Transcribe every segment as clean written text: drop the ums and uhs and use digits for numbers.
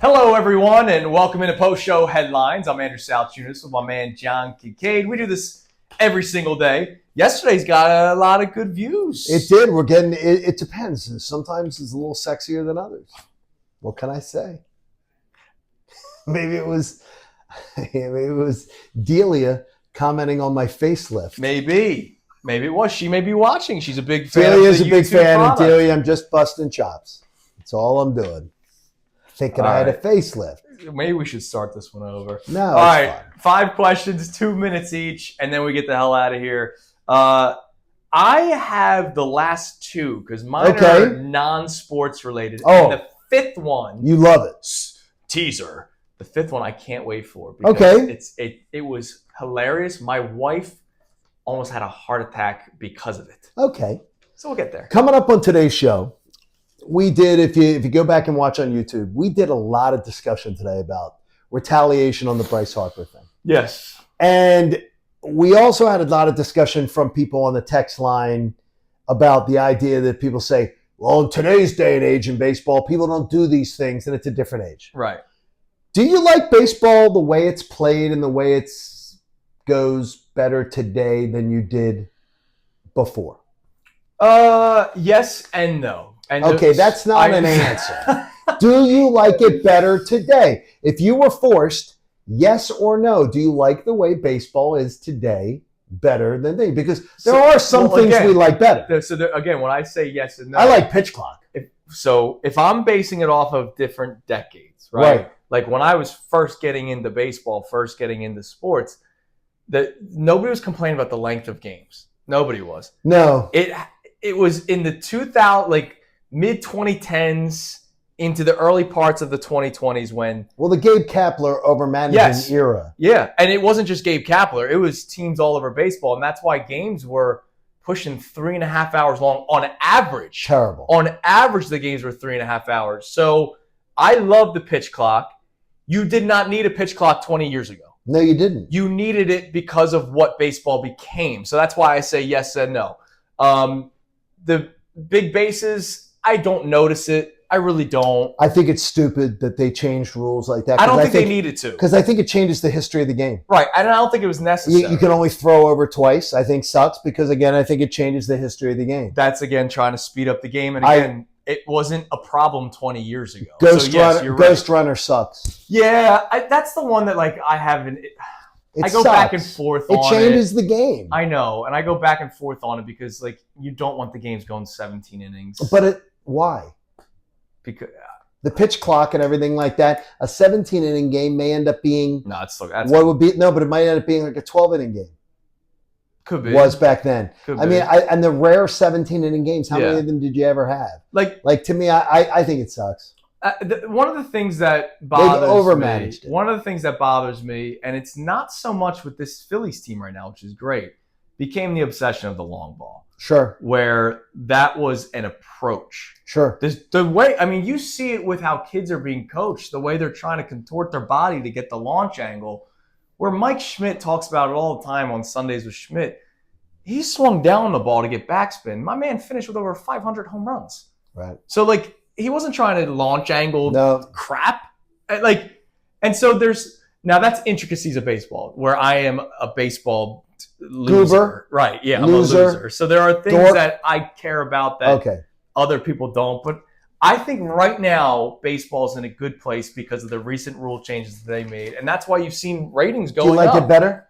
Hello, everyone, and welcome into Post-Show Headlines. I'm Andrew Salciunas with my man, John Kincade. We do this every single day. Yesterday's got a lot of good views. It did. We're getting it depends. Sometimes it's a little sexier than others. What can I say? Maybe it was Delia commenting on my facelift. Maybe it was. She may be watching. She's a big fan. Delia's a big fan, product. and Delia, I'm just busting chops. That's all I'm doing. Thinking I had a facelift. Maybe we should start this one over. No. All right. Fine. 5 questions, 2 minutes each, and then we get the hell out of here. I have the last two because mine are non-sports related. Oh. And the fifth one. You love it. Teaser. The fifth one I can't wait for. Because it was hilarious. My wife almost had a heart attack because of it. Okay. So we'll get there. Coming up on today's show, we did, if you go back and watch on YouTube, we did a lot of discussion today about retaliation on the Bryce Harper thing. Yes. And we also had a lot of discussion from people on the text line about the idea that people say, well, in today's day and age in baseball, people don't do these things, and it's a different age. Right. Do you like baseball the way it's played and the way it goes better today than you did before? Yes and no. And okay, that's not an answer. Do you like it better today? If you were forced, yes or no, do you like the way baseball is today better than then? Because there are some things we like better. So again, when I say yes and no, I like pitch clock. If I'm basing it off of different decades, right? Like when I was first getting into baseball, first getting into sports, nobody was complaining about the length of games. Nobody was. No. It was in the 2000, mid 2010s into the early parts of the 2020s when... Well, the Gabe Kapler over-managing era. Yeah, and it wasn't just Gabe Kapler. It was teams all over baseball, and that's why games were pushing 3.5 hours long on average. Terrible. On average, the games were 3.5 hours. So I love the pitch clock. You did not need a pitch clock 20 years ago. No, you didn't. You needed it because of what baseball became. So that's why I say yes and no. The big bases, I don't notice it. I really don't. I think it's stupid that they changed rules like that. I don't think they needed to. Because I think it changes the history of the game. Right. And I don't think it was necessary. You can only throw over twice. I think sucks because, again, I think it changes the history of the game. That's, again, trying to speed up the game. And, again, it wasn't a problem 20 years ago. Ghost Runner sucks. Yeah. That's the one that, I haven't... I go back and forth on it. It changes the game. I know. And I go back and forth on it because, you don't want the games going 17 innings. But why? Because the pitch clock and everything like that, a 17-inning game may end up being but it might end up being like a 12-inning game. Could be. Was back then. Could I be. mean, and the rare 17-inning games, how many of them did you ever have? To me, I think it sucks. One of the things that bothers me, and it's not so much with this Phillies team right now, which is great, became the obsession of the long ball. Sure. Where that was an approach. Sure. The way, you see it with how kids are being coached, the way they're trying to contort their body to get the launch angle, where Mike Schmidt talks about it all the time on Sundays with Schmidt. He swung down the ball to get backspin. My man finished with over 500 home runs. Right. So, he wasn't trying to launch angle crap. And so now that's intricacies of baseball, where I am a baseball loser. Goober. Right, yeah, I'm a loser. So there are things that I care about that other people don't. But I think right now, baseball's in a good place because of the recent rule changes that they made. And that's why you've seen ratings going up. Do you like it better?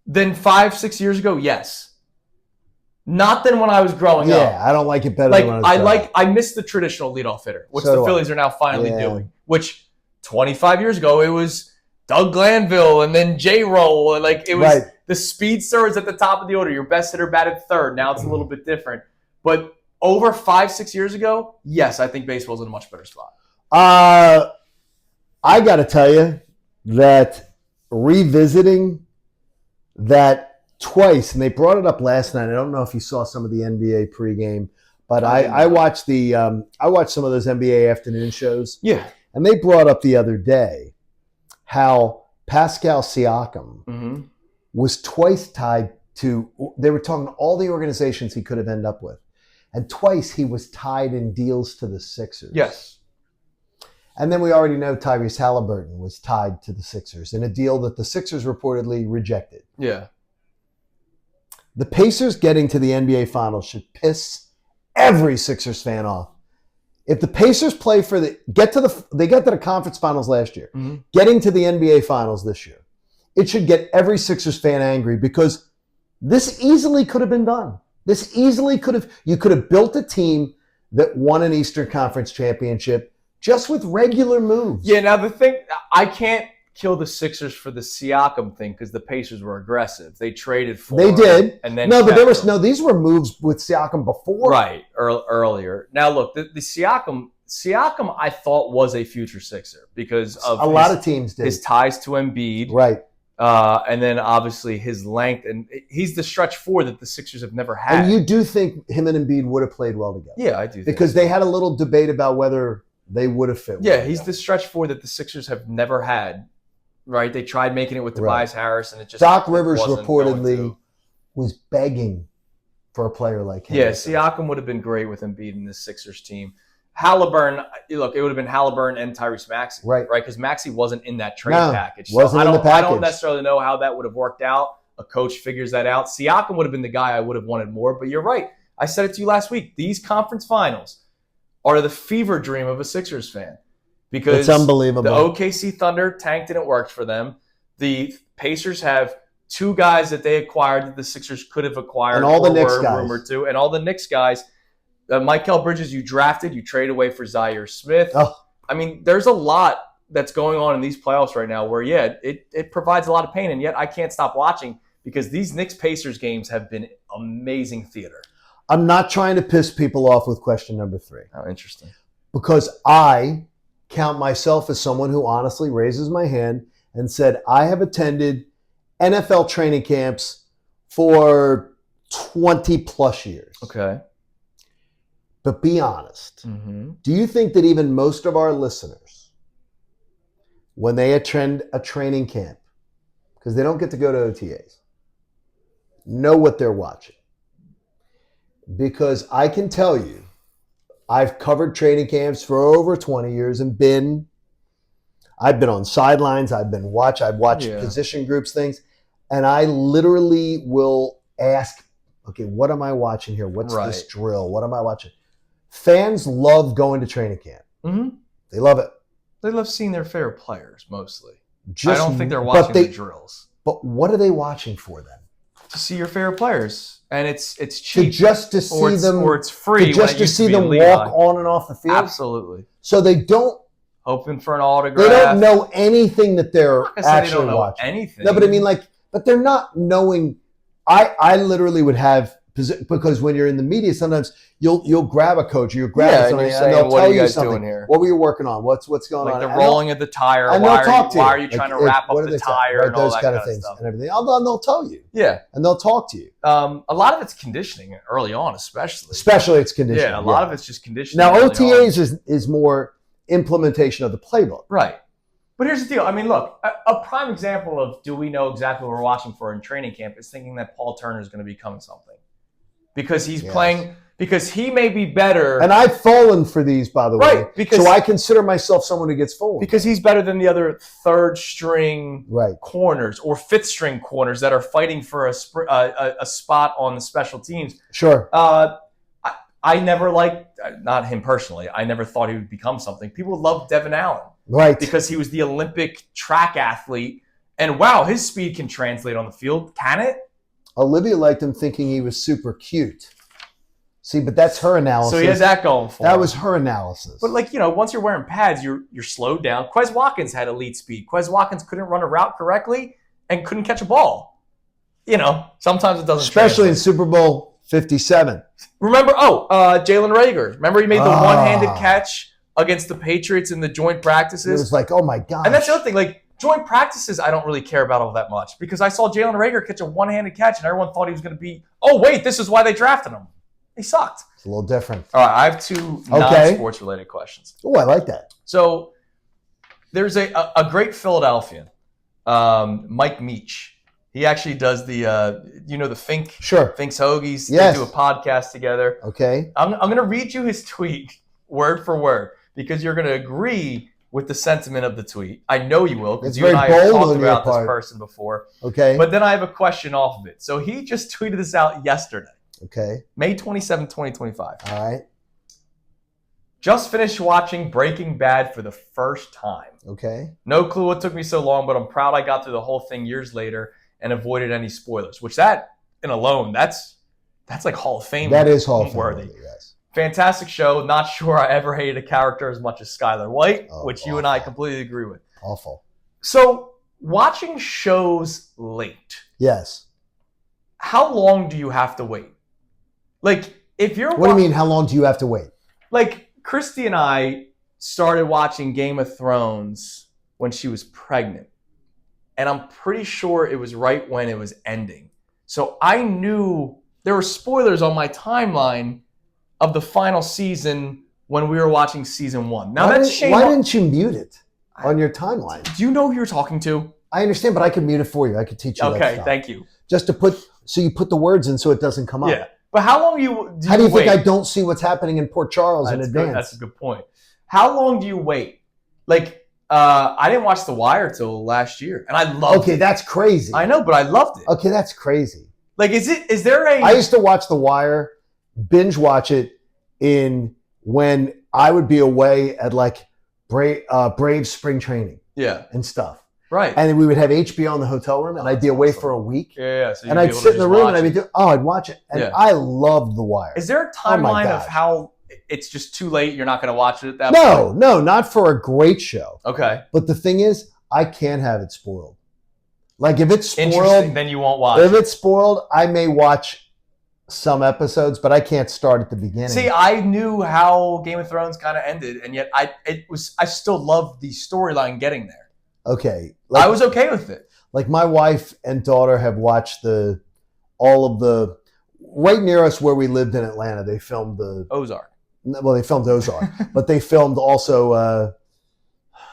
Than 5-6 years ago, yes. Not than when I was growing up. Yeah, I don't like it better than when I was growing up. I miss the traditional leadoff hitter, which the Phillies are now finally doing. Which 25 years ago, it was Doug Glanville and then J-Roll. And it was the speedster is at the top of the order. Your best hitter batted third. Now it's a little bit different. But over 5-6 years ago, yes, I think baseball's in a much better spot. I got to tell you that revisiting that twice, and they brought it up last night. I don't know if you saw some of the NBA pregame, but I watched some of those NBA afternoon shows. Yeah, and they brought up the other day how Pascal Siakam was twice tied to. They were talking all the organizations he could have ended up with, and twice he was tied in deals to the Sixers. Yes, And then we already know Tyrese Halliburton was tied to the Sixers in a deal that the Sixers reportedly rejected. Yeah. The Pacers getting to the NBA Finals should piss every Sixers fan off. If the Pacers they get to the conference finals last year, getting to the NBA Finals this year, it should get every Sixers fan angry because this easily could have been done. You could have built a team that won an Eastern Conference championship just with regular moves. Yeah, now the thing, I can't kill the Sixers for the Siakam thing because the Pacers were aggressive. They traded for They did. And then these were moves with Siakam before. Right, earlier. Now look, the Siakam I thought was a future Sixer because of a lot of teams did. His ties to Embiid. Right. And then obviously his length, and he's the stretch four that the Sixers have never had. And you do think him and Embiid would have played well together? Yeah, I do. Because they had a little debate about whether they would have fit. Yeah, he's the stretch four that the Sixers have never had. Right? They tried making it with Tobias Harris, and it just Doc Rivers reportedly was begging for a player like him. Yeah, Siakam would have been great with Embiid in this Sixers team. Halliburton, look, it would have been Halliburton and Tyrese Maxey, right? Because Maxey wasn't in that trade package. So I don't necessarily know how that would have worked out. A coach figures that out. Siakam would have been the guy I would have wanted more, but you're right. I said it to you last week. These conference finals are the fever dream of a Sixers fan. Because it's unbelievable. The OKC Thunder tanked and it worked for them. The Pacers have two guys that they acquired that the Sixers could have acquired. And all the Knicks guys. Rumored to. And all the Knicks guys. Mikal Bridges you drafted. You traded away for Zaire Smith. Oh. I mean, there's a lot that's going on in these playoffs right now where, it provides a lot of pain. And yet I can't stop watching because these Knicks-Pacers games have been amazing theater. I'm not trying to piss people off with question number 3. Oh, interesting. Because I count myself as someone who honestly raises my hand and said, I have attended NFL training camps for 20 plus years. Okay. But be honest. Mm-hmm. Do you think that even most of our listeners, when they attend a training camp, because they don't get to go to OTAs, know what they're watching? Because I can tell you, I've covered training camps for over 20 years and I've been on sidelines. I've watched position groups, things. And I literally will ask, okay, what am I watching here? What's this drill? What am I watching? Fans love going to training camp. Mm-hmm. They love it. They love seeing their favorite players mostly. I don't think they're watching the drills. But what are they watching for then? To see your favorite players. And it's cheap. To see them, or it's free. Just to see them walk on and off the field. Absolutely. So they don't hoping for an autograph. They don't know anything that they're actually they don't know watching. Anything. No, but I mean, but they're not knowing. I literally would have, because when you're in the media, sometimes you'll grab a coach or you'll grab somebody and they'll tell you something. Here? What were you working on? What's going on? Like the rolling of the tire. And they'll talk to you. Why are you trying to wrap up the tire and all those that kind of things stuff. And everything. And they'll tell you. Yeah. And they'll talk to you. A lot of it's conditioning early on, especially. Especially it's conditioning. Yeah, a lot of it's just conditioning. Now OTAs is more implementation of the playbook. Right. But here's the deal. I mean, look, a prime example of do we know exactly what we're watching for in training camp is thinking that Paul Turner is going to become something. Because he's playing, because he may be better. And I've fallen for these, by the way. Because, so I consider myself someone who gets fallen. Because he's better than the other third string corners or fifth string corners that are fighting for a spot on the special teams. Sure. I never liked, not him personally, I never thought he would become something. People love Devin Allen. Right. Because he was the Olympic track athlete. And wow, his speed can translate on the field. Can it? Olivia liked him thinking he was super cute. See, but that's her analysis. So he had that going for him. That was her analysis. But once you're wearing pads, you're slowed down. Quez Watkins had elite speed. Quez Watkins couldn't run a route correctly and couldn't catch a ball. Sometimes it doesn't. Especially in Super Bowl 57. Remember, Jalen Reagor. Remember he made the one-handed catch against the Patriots in the joint practices? It was like, oh my God. And that's the other thing, joint practices, I don't really care about all that much because I saw Jalen Reagor catch a one-handed catch and everyone thought he was going to be, this is why they drafted him. He sucked. It's a little different. All right, I have two non-sports related questions. Oh, I like that. So there's a great Philadelphian, Mike Meach. He actually does the Fink. Sure. Fink's Hoagies. Yes. They do a podcast together. Okay. I'm going to read you his tweet word for word because you're going to agree with the sentiment of the tweet. I know you will, because It's you and very I have bold talked on your about this part. person before. Okay. But then I have a question off of it. So he just tweeted this out yesterday. Okay. May 27, 2025. All right. Just finished watching Breaking Bad for the first time. Okay. No clue what took me so long, but I'm proud I got through the whole thing years later and avoided any spoilers, which that in alone, that's like Hall of Fame. That is Hall of Fame worthy. Yes. Fantastic show. Not sure I ever hated a character as much as Skylar White, which you and I completely agree with. Awful. So watching shows late. Yes. How long do you have to wait? Like if you're What do you mean, how long do you have to wait? Like Christy and I started watching Game of Thrones when she was pregnant. And I'm pretty sure it was right when it was ending. So I knew there were spoilers on my timeline of the final season when we were watching season 1. Now why didn't you mute it on your timeline? Do you know who you're talking to? I understand, but I could mute it for you. I could teach you that stuff. Okay, thank you. Just to you put the words in so it doesn't come up. Yeah. But how long do you How do you wait? think I don't see what's happening in Port Charles in advance? That's a good point. How long do you wait? Like, I didn't watch The Wire till last year, and I loved it. Okay, that's crazy. I know, but I loved it. Okay, that's crazy. Like, is there a... I used to watch The Wire, binge watch it when I would be away at like Brave spring training. Yeah. And stuff. Right. And then we would have HBO in the hotel room, and I'd be away for a week. Yeah. So and I'd sit in the room, and I'd watch it. And I loved The Wire. Is there a timeline of how it's just too late, you're not going to watch it at that point? No, not for a great show. Okay. But the thing is, I can't have it spoiled. Like if it's spoiled, then you won't watch If it's spoiled, I may watch some episodes, but I can't start at the beginning. See, I knew how Game of Thrones kind of ended, and yet I still loved the storyline getting there. Okay. I was okay with it. Like my wife and daughter have watched right near us where we lived in Atlanta, they filmed Ozark. Well, they filmed Ozark, but they filmed also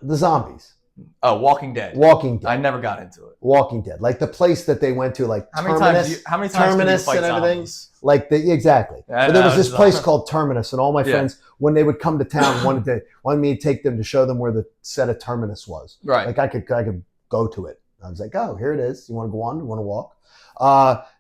the zombies. Oh, Walking Dead. Walking Dead. I never got into it. Walking Dead. Like the place that they went to, like how Terminus. How many times Terminus can you fight and everything. Zombies? Like exactly. But there was this place called Terminus, and all my friends, when they would come to town, wanted me to take them to show them where the set of Terminus was. Right. Like I could go to it. I was like, oh, here it is. You want to go on? You want to walk?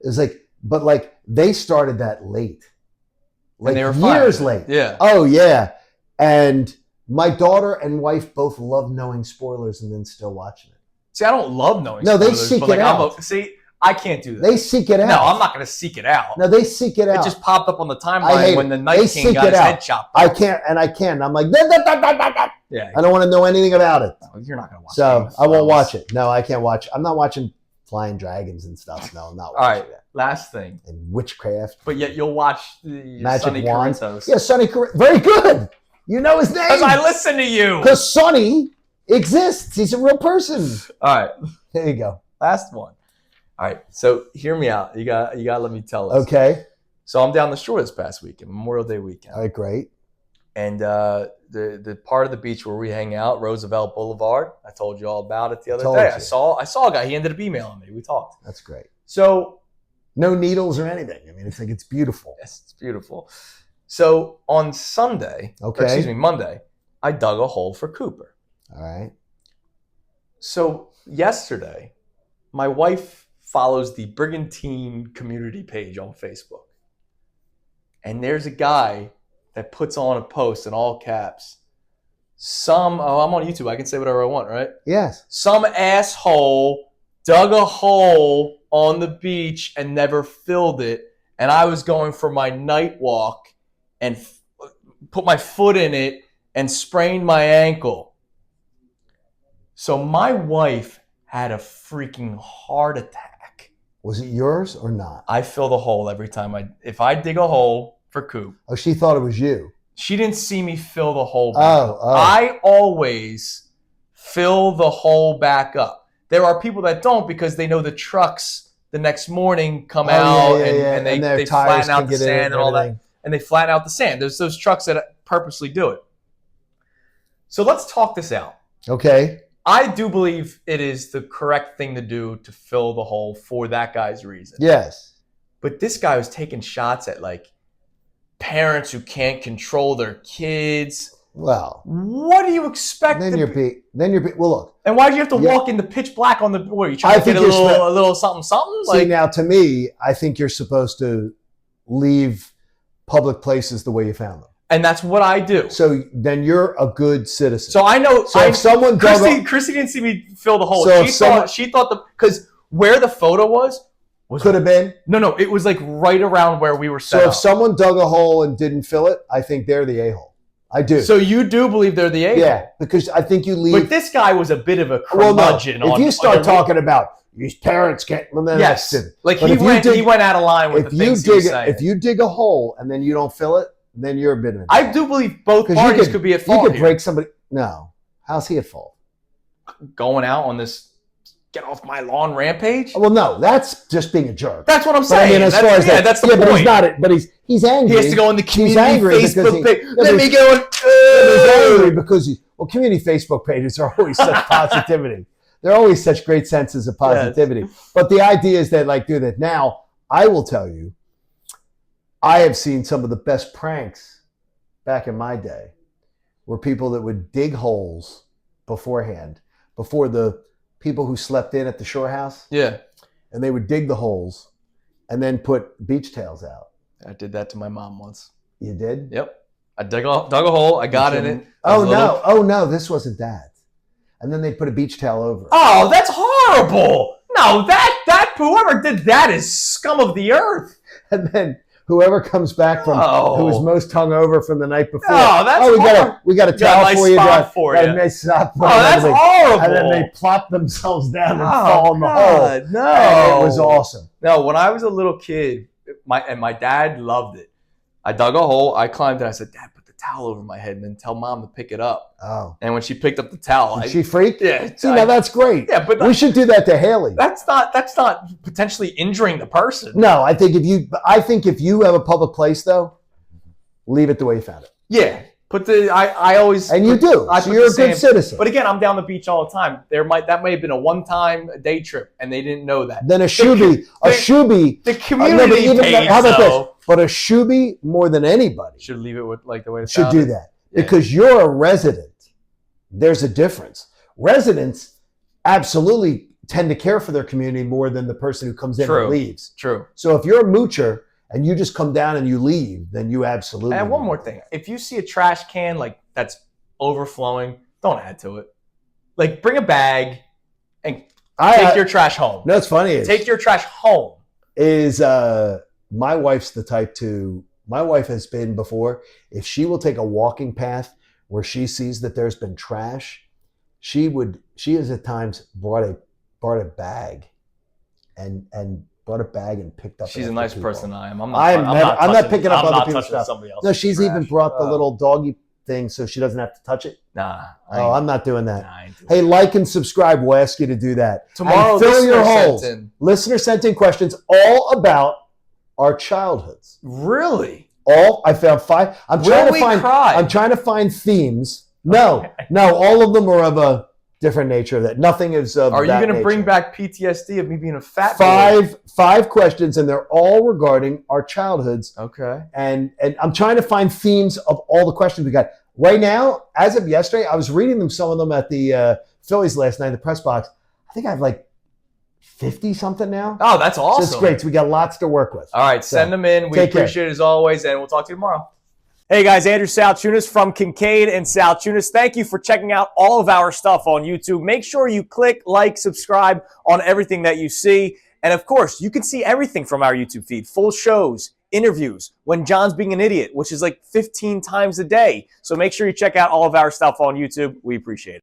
It was like, but like they started that late. Like they were years late. Yeah. Oh yeah. And my daughter and wife both love knowing spoilers and then still watching it. See, I don't love knowing spoilers. No, they seek it out. See, I can't do that. They seek it out. No, I'm not going to seek it out. No, they seek it out. It just popped up on the timeline when the Night King got his head chopped off. I can't. I'm like, yeah. I don't want to know anything about it. No, you're not going to watch it. So I won't watch it. No, I can't watch. I'm not watching Flying Dragons and stuff. No, I'm not watching. All right, that. Last thing. And witchcraft. But yet you'll watch the Magic Sonny Wands. Corinthos. Yeah, Sonny Corinthos. Very good. You know his name. Because I listen to you. Because Sonny exists. He's a real person. All right. There you go. Last one. All right. So hear me out. You got to let me tell us. Okay. So I'm down the shore this past weekend, Memorial Day weekend. All right, great. And the part of the beach where we hang out, Roosevelt Boulevard. I told you all about it the other day. I saw a guy. He ended up emailing me. We talked. That's great. So no needles or anything. I mean, it's like it's beautiful. Yes, it's beautiful. So on Monday, I dug a hole for Cooper. All right. So yesterday, my wife follows the Brigantine community page on Facebook. And there's a guy that puts on a post in all caps. I'm on YouTube. I can say whatever I want, right? Yes. Some asshole dug a hole on the beach and never filled it. And I was going for my night walk and put my foot in it and sprained my ankle. So my wife had a freaking heart attack. Was it yours or not? I fill the hole every time if I dig a hole for Coop. Oh, she thought it was you. She didn't see me fill the hole back up. Oh. I always fill the hole back up. There are people that don't because they know the trucks the next morning come out and they flatten out the sand and all that. And they flatten out the sand. There's those trucks that purposely do it. So let's talk this out. Okay. I do believe it is the correct thing to do to fill the hole for that guy's reason. Yes. But this guy was taking shots at like parents who can't control their kids. Well, what do you expect? Then you're well, look. And why do you have to walk into pitch black on the? What are you trying to get a little something? See, now to me, I think you're supposed to leave public places the way you found them. And that's what I do. So then you're a good citizen. So I know. So if someone Chrissy didn't see me fill the hole. So she thought because where the photo was could have been. No, it was like right around where we were set up. If someone dug a hole and didn't fill it, I think they're the a-hole. I do. So you do believe they're the a-hole? Yeah, because I think you leave. But this guy was a bit of a curmudgeon. If you start talking about these parents can't, well, then yes, like he went out of line with the things he was saying. If you dig a hole and then you don't fill it, then you're a bit of an I do believe both parties could be at fault. You could break somebody. No, how's he at fault? Going out on this get off my lawn rampage? Well, no, that's just being a jerk. That's what I'm saying. I mean, as far as that's the point. But he's not. But he's angry. He has to go on the community Facebook page. Let me go. He's angry because community Facebook pages are always such positivity. They're always such great senses of positivity. Yes. But the idea is that, like, do that. Now, I will tell you, I have seen some of the best pranks back in my day were people that would dig holes beforehand, before the people who slept in at the shore house. Yeah. And they would dig the holes and then put beach towels out. I did that to my mom once. You did? Yep. I dug a hole. I got in it. Oh, no, this wasn't that. And then they put a beach towel over it. Oh, that's horrible. No, that whoever did that is scum of the earth. And then whoever comes back from who was most hungover from the night before. Oh, that's we got a towel for you. A nice spot for you. Oh, that's horrible. And then they plop themselves down and fall in the hole. No. And it was awesome. No, when I was a little kid, my dad loved it. I dug a hole, I climbed it, I said, Dad, put the towel over my head and then tell Mom to pick it up. Oh. And when she picked up the towel, Did she freaked? Yeah. See, now that's great. Yeah, but we should do that to Haley. That's not potentially injuring the person. No, I think if you have a public place though, leave it the way you found it. Yeah. I always and you do. So you're a good citizen. But again, I'm down the beach all the time. That may have been a one-time day trip, and they didn't know that. Then a shooby. The community page, how about this? But a shooby more than anybody should leave it with like the way it should do that because you're a resident. There's a difference. Residents absolutely tend to care for their community more than the person who comes in and leaves. True. So if you're a moocher and you just come down and you leave, then you absolutely. And one more thing. If you see a trash can like that's overflowing, don't add to it. Like bring a bag and take your trash home. No, it's funny. Take your trash home. My wife's the type to, my wife has been before, if she will take a walking path where she sees that there's been trash, she has at times brought a bag and brought a bag and picked up. She's a nice person. I am. I'm not picking up other people's stuff. No, she's trash. Even brought the little doggy thing so she doesn't have to touch it. Nah. I'm not doing that. Hey, like and subscribe. We'll ask you to do that. Tomorrow, and fill your holes. Listener sent in questions all about our childhoods. Really? I found 5. I'm trying to find themes. No, all of them are of a different nature. That nothing is of. Are you going to bring back PTSD of me being a fat boy? 5 questions, and they're all regarding our childhoods. Okay. And I'm trying to find themes of all the questions we got right now. As of yesterday, I was reading some of them at the Phillies last night in the press box. I think I have like 50 something now. Oh, that's awesome. So it's great. So we got lots to work with. All right, send them in. We appreciate it as always, and we'll talk to you tomorrow. Hey guys, Andrew Salciunas from Kincade and Salciunas. Thank you for checking out all of our stuff on YouTube. Make sure you click, like, subscribe on everything that you see. And of course, you can see everything from our YouTube feed. Full shows, interviews, when John's being an idiot, which is like 15 times a day. So make sure you check out all of our stuff on YouTube. We appreciate it.